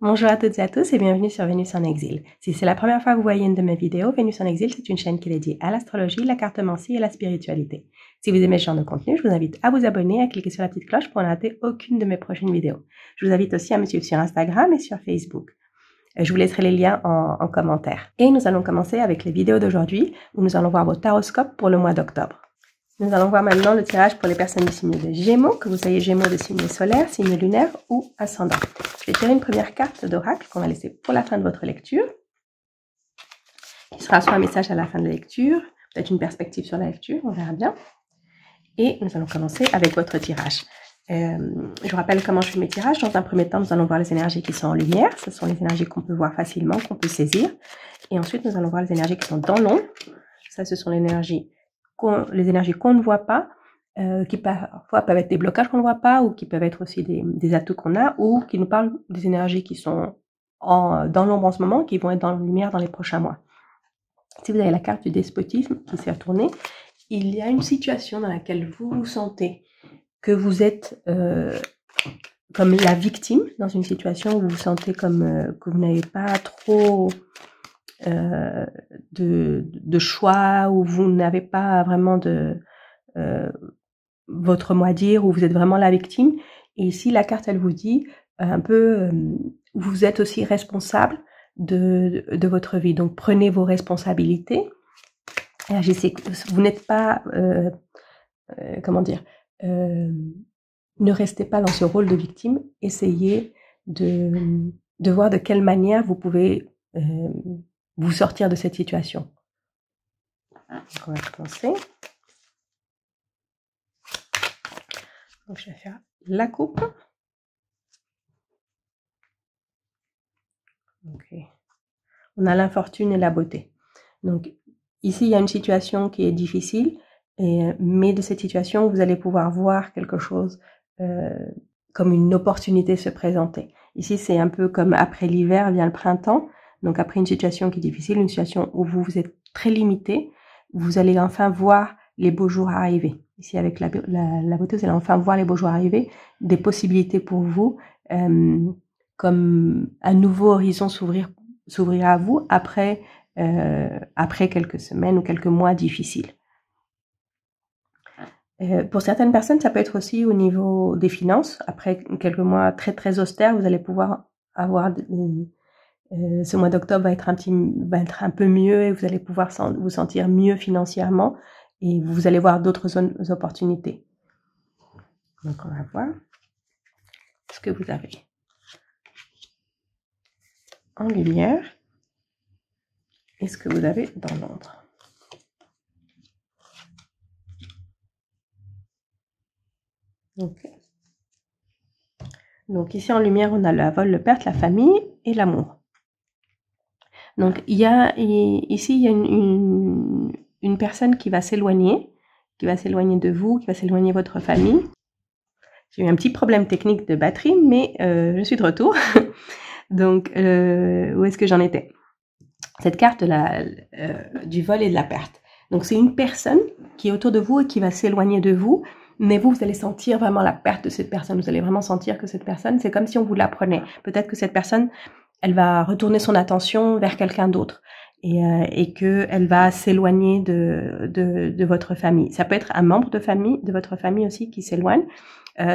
Bonjour à toutes et à tous et bienvenue sur Vénus en Exil. Si c'est la première fois que vous voyez une de mes vidéos, Vénus en Exil, c'est une chaîne qui est dédiée à l'astrologie, la cartomancie et la spiritualité. Si vous aimez ce genre de contenu, je vous invite à vous abonner et à cliquer sur la petite cloche pour ne rater aucune de mes prochaines vidéos. Je vous invite aussi à me suivre sur Instagram et sur Facebook. Je vous laisserai les liens en commentaire. Et nous allons commencer avec les vidéos d'aujourd'hui où nous allons voir vos taroscopes pour le mois d'octobre. Nous allons voir maintenant le tirage pour les personnes du signe de Gémeaux, que vous soyez Gémeaux de signe solaire, signe lunaire ou ascendant. Je vais tirer une première carte d'oracle qu'on va laisser pour la fin de votre lecture, qui sera soit un message à la fin de la lecture, peut-être une perspective sur la lecture, on verra bien. Et nous allons commencer avec votre tirage. Je vous rappelle comment je fais mes tirages. Dans un premier temps, nous allons voir les énergies qui sont en lumière. Ce sont les énergies qu'on peut voir facilement, qu'on peut saisir. Et ensuite, nous allons voir les énergies qui sont dans l'ombre. Ça, ce sont les énergies qu'on ne voit pas, qui parfois peuvent être des blocages qu'on ne voit pas, ou qui peuvent être aussi des atouts qu'on a, ou qui nous parlent des énergies qui sont dans l'ombre en ce moment, qui vont être dans la lumière dans les prochains mois. Si vous avez la carte du despotisme qui s'est retournée, il y a une situation dans laquelle vous vous sentez que vous êtes comme la victime, dans une situation où vous vous sentez comme que vous n'avez pas trop de choix, où vous n'avez pas vraiment votre mot à dire, où vous êtes vraiment la victime. Et ici, la carte, elle vous dit un peu, vous êtes aussi responsable de votre vie. Donc, prenez vos responsabilités. Agissez. Vous n'êtes pas, comment dire, ne restez pas dans ce rôle de victime. Essayez de voir de quelle manière vous pouvez vous sortir de cette situation. Donc, on va commencer. Donc, je vais faire la coupe. Okay. On a l'infortune et la beauté. Donc, ici, il y a une situation qui est difficile, mais de cette situation, vous allez pouvoir voir quelque chose comme une opportunité se présenter. Ici, c'est un peu comme après l'hiver vient le printemps. Donc, après une situation qui est difficile, une situation où vous êtes très limité, vous allez enfin voir les beaux jours arriver. Ici, avec la beauté, vous allez enfin voir les beaux jours arriver, des possibilités pour vous, comme un nouveau horizon s'ouvrir à vous après quelques semaines ou quelques mois difficiles. Pour certaines personnes, ça peut être aussi au niveau des finances. Après quelques mois très très austères, vous allez pouvoir avoir ce mois d'octobre va être un peu mieux et vous allez pouvoir vous sentir mieux financièrement et vous allez voir d'autres opportunités. Donc on va voir ce que vous avez en lumière et ce que vous avez dans l'ombre. Okay. Donc ici en lumière, on a la vol, le perte, la famille et l'amour. Donc ici il y a une personne qui va s'éloigner de vous, qui va s'éloigner de votre famille. J'ai eu un petit problème technique de batterie, mais je suis de retour. Donc où est-ce que j'en étais? Cette carte du vol et de la perte. Donc c'est une personne qui est autour de vous et qui va s'éloigner de vous, mais vous allez sentir vraiment la perte de cette personne. Vous allez vraiment sentir que cette personne, c'est comme si on vous la prenait. Peut-être que cette personne, elle va retourner son attention vers quelqu'un d'autre et que elle va s'éloigner de votre famille. Ça peut être un membre de votre famille aussi qui s'éloigne.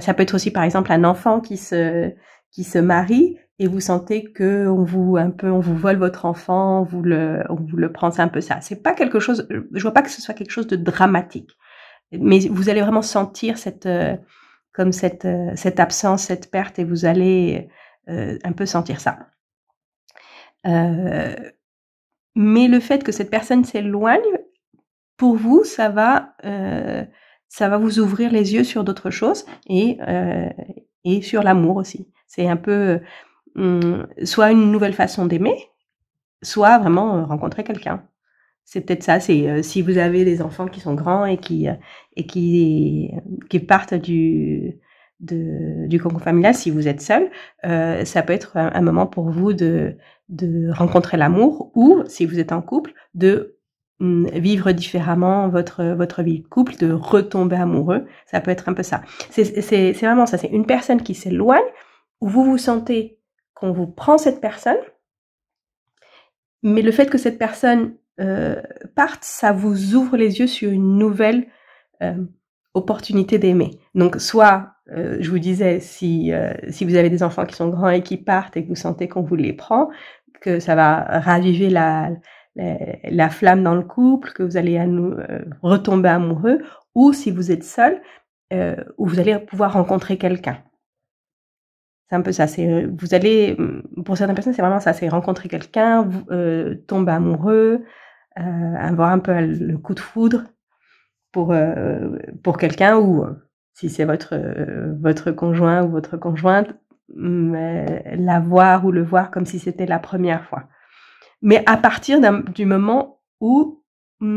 Ça peut être aussi par exemple un enfant qui se marie et vous sentez que on vous vole votre enfant, on vous le prend, c'est un peu ça. C'est pas quelque chose, je vois pas que ce soit quelque chose de dramatique. Mais vous allez vraiment sentir cette absence, cette perte, et vous allez un peu sentir ça. Mais le fait que cette personne s'éloigne, pour vous, ça va vous ouvrir les yeux sur d'autres choses et sur l'amour aussi. C'est un peu soit une nouvelle façon d'aimer, soit vraiment rencontrer quelqu'un. C'est peut-être ça, c'est si vous avez des enfants qui sont grands et qui partent du cocon familial, si vous êtes seul, ça peut être un moment pour vous de rencontrer l'amour, ou si vous êtes en couple, de vivre différemment votre vie de couple, de retomber amoureux. Ça peut être un peu ça. C'est vraiment ça, c'est une personne qui s'éloigne, où vous vous sentez qu'on vous prend cette personne, mais le fait que cette personne parte, ça vous ouvre les yeux sur une nouvelle opportunité d'aimer. Donc, soit, je vous disais, si vous avez des enfants qui sont grands et qui partent et que vous sentez qu'on vous les prend, que ça va raviver la flamme dans le couple, que vous allez retomber amoureux, ou si vous êtes seul, où vous allez pouvoir rencontrer quelqu'un. C'est un peu ça. Vous allez, pour certaines personnes, c'est vraiment ça. C'est rencontrer quelqu'un, tomber amoureux, avoir un peu le coup de foudre pour quelqu'un, ou si c'est votre conjoint ou votre conjointe, la voir ou le voir comme si c'était la première fois. Mais à partir du moment où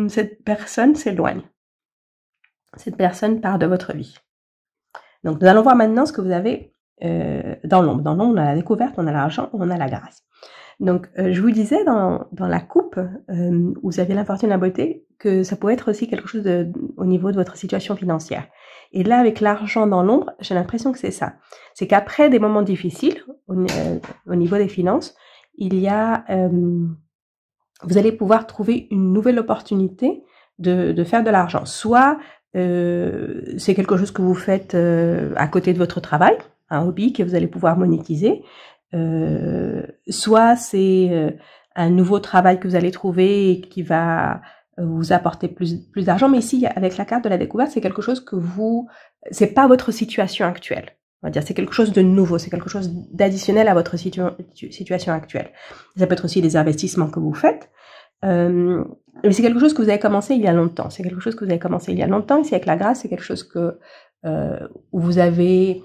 cette personne s'éloigne, cette personne part de votre vie. Donc, nous allons voir maintenant ce que vous avez dans l'ombre. Dans l'ombre, on a la découverte, on a l'argent, on a la grâce. Donc, je vous disais dans la coupe, où vous avez l'infortune et la beauté, que ça pouvait être aussi quelque chose au niveau de votre situation financière. Et là, avec l'argent dans l'ombre, j'ai l'impression que c'est ça. C'est qu'après des moments difficiles, au niveau des finances, il y a... vous allez pouvoir trouver une nouvelle opportunité de faire de l'argent. Soit c'est quelque chose que vous faites à côté de votre travail, un hobby que vous allez pouvoir monétiser, soit c'est un nouveau travail que vous allez trouver et qui va vous apporter plus d'argent. Mais ici, avec la carte de la découverte, c'est quelque chose que c'est pas votre situation actuelle. On va dire, c'est quelque chose de nouveau, c'est quelque chose d'additionnel à votre situation actuelle. Ça peut être aussi des investissements que vous faites. Mais c'est quelque chose que vous avez commencé il y a longtemps. C'est quelque chose que vous avez commencé il y a longtemps. Ici, avec la grâce, c'est quelque chose où vous avez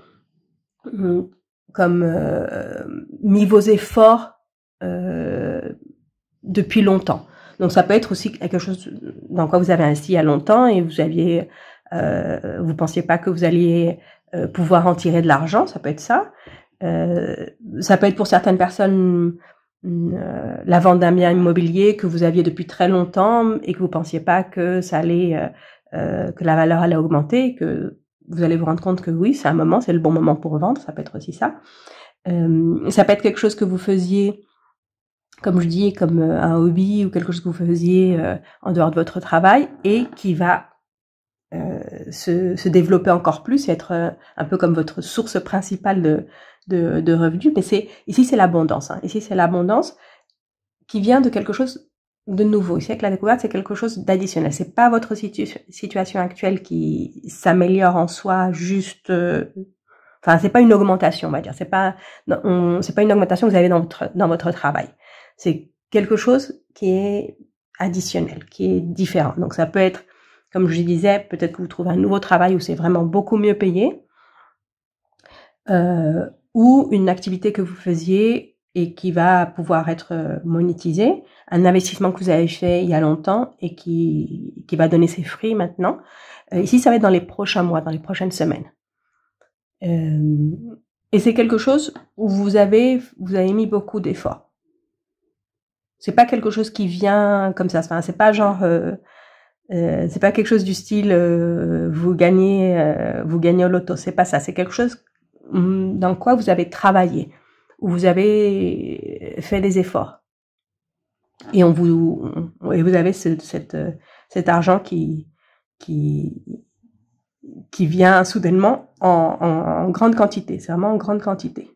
mis vos efforts depuis longtemps. Donc, ça peut être aussi quelque chose dans quoi vous avez investi il y a longtemps et vous pensiez pas que vous alliez pouvoir en tirer de l'argent. Ça peut être ça. Ça peut être pour certaines personnes la vente d'un bien immobilier que vous aviez depuis très longtemps et que vous pensiez pas que ça allait, que la valeur allait augmenter, que vous allez vous rendre compte que oui, c'est le bon moment pour vendre. Ça peut être aussi ça. Ça peut être quelque chose que vous faisiez, comme je dis, comme un hobby ou quelque chose que vous faisiez en dehors de votre travail et qui va se développer encore plus et être un peu comme votre source principale de revenus. Mais ici, c'est l'abondance. Hein. Ici, c'est l'abondance qui vient de quelque chose de nouveau. Ici, avec la découverte, c'est quelque chose d'additionnel. C'est pas votre situation actuelle qui s'améliore en soi juste... Enfin, c'est pas une augmentation, on va dire. C'est pas une augmentation que vous avez dans votre travail. C'est quelque chose qui est additionnel, qui est différent. Donc, ça peut être, comme je disais, peut-être que vous trouvez un nouveau travail où c'est vraiment beaucoup mieux payé, ou une activité que vous faisiez et qui va pouvoir être monétisée, un investissement que vous avez fait il y a longtemps et qui va donner ses fruits maintenant. Ici, ça va être dans les prochains mois, dans les prochaines semaines. Et c'est quelque chose où vous avez mis beaucoup d'efforts. C'est pas quelque chose qui vient comme ça. Enfin, c'est pas genre, c'est pas quelque chose du style vous gagnez au loto. C'est pas ça. C'est quelque chose dans quoi vous avez travaillé, où vous avez fait des efforts, et vous avez cet argent qui vient soudainement en grande quantité. C'est vraiment en grande quantité.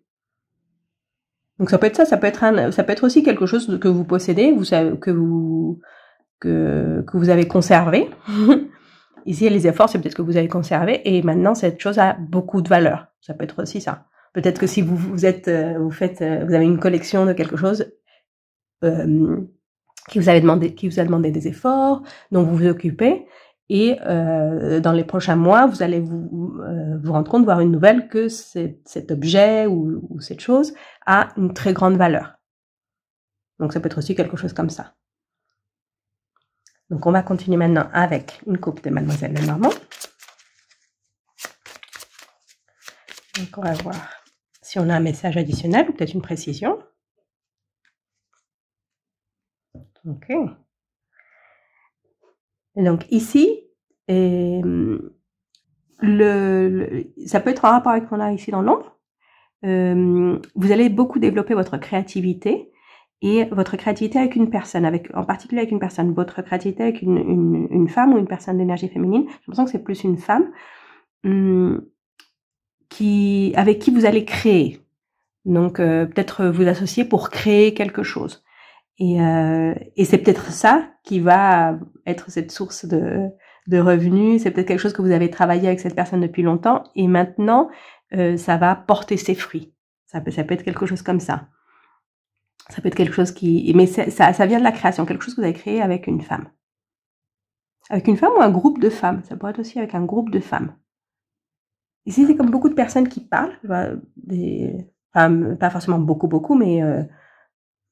Donc ça peut être ça, ça peut être aussi quelque chose que vous possédez, que vous avez conservé. Ici, les efforts, c'est peut-être que vous avez conservé, et maintenant cette chose a beaucoup de valeur. Ça peut être aussi ça. Peut-être que si vous avez une collection de quelque chose qui vous a demandé des efforts, dont vous vous occupez, et dans les prochains mois, vous allez vous rendre compte, voir une nouvelle, que cet objet ou cette chose a une très grande valeur. Donc ça peut être aussi quelque chose comme ça. Donc on va continuer maintenant avec une coupe de Mademoiselle Lenormand. Donc on va voir si on a un message additionnel ou peut-être une précision. Ok. Et donc ici, ça peut être en rapport avec ce qu'on a ici dans l'ombre, vous allez beaucoup développer votre créativité et votre créativité avec une personne, en particulier avec une personne. Votre créativité avec une femme ou une personne d'énergie féminine. J'ai l'impression que c'est plus une femme avec qui vous allez créer. Donc peut-être vous associer pour créer quelque chose. Et c'est peut-être ça qui va être cette source de revenus. C'est peut-être quelque chose que vous avez travaillé avec cette personne depuis longtemps et maintenant ça va porter ses fruits. Ça peut être quelque chose comme ça. Ça peut être quelque chose mais ça vient de la création, quelque chose que vous avez créé avec une femme. Avec une femme ou un groupe de femmes. Ça pourrait être aussi avec un groupe de femmes. Ici, c'est comme beaucoup de personnes qui parlent. Pas forcément beaucoup, mais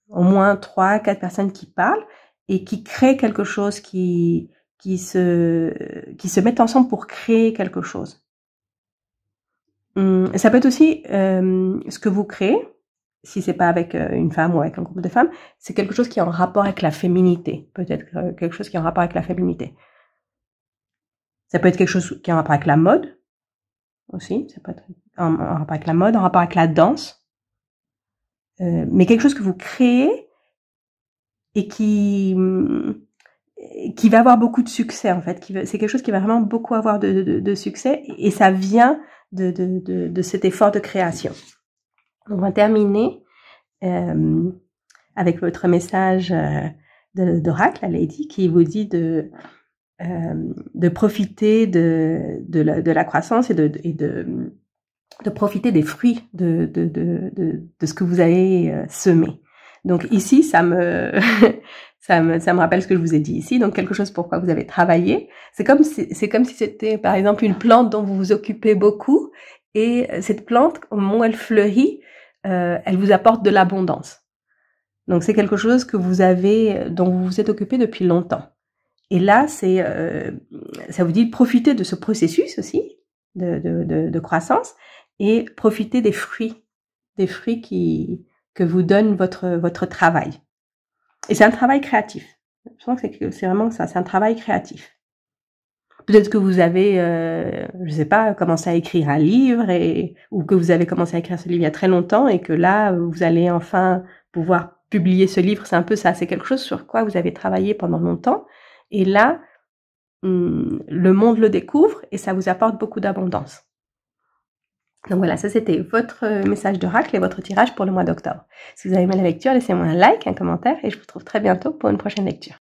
au moins 3-4 personnes qui parlent et qui créent quelque chose, qui se mettent ensemble pour créer quelque chose. Ça peut être aussi ce que vous créez, si c'est pas avec une femme ou avec un groupe de femmes, c'est quelque chose qui est en rapport avec la féminité. Peut-être quelque chose qui est en rapport avec la féminité. Ça peut être quelque chose qui est en rapport avec la mode aussi. Ça peut être en rapport avec la mode, en rapport avec la danse. Mais quelque chose que vous créez et qui va avoir beaucoup de succès en fait. C'est quelque chose qui va vraiment beaucoup avoir de succès et ça vient de cet effort de création. On va terminer avec votre message d'oracle, la Lady, qui vous dit de profiter de la croissance et de profiter des fruits de ce que vous avez semé. Donc ici, ça me rappelle ce que je vous ai dit ici. Donc quelque chose pour quoi vous avez travaillé. C'est comme si c'était par exemple une plante dont vous vous occupez beaucoup et cette plante, au moment où elle fleurit, elle vous apporte de l'abondance. Donc c'est quelque chose que dont vous vous êtes occupé depuis longtemps. Et là, ça vous dit de profiter de ce processus aussi de croissance et profiter des fruits que vous donne votre travail. Et c'est un travail créatif. Je pense que c'est vraiment ça, c'est un travail créatif. Peut-être que vous avez, je sais pas, commencé à écrire un livre ou que vous avez commencé à écrire ce livre il y a très longtemps et que là, vous allez enfin pouvoir publier ce livre. C'est un peu ça, c'est quelque chose sur quoi vous avez travaillé pendant longtemps. Et là, le monde le découvre et ça vous apporte beaucoup d'abondance. Donc voilà, ça c'était votre message d'oracle et votre tirage pour le mois d'octobre. Si vous avez aimé la lecture, laissez-moi un like, un commentaire et je vous retrouve très bientôt pour une prochaine lecture.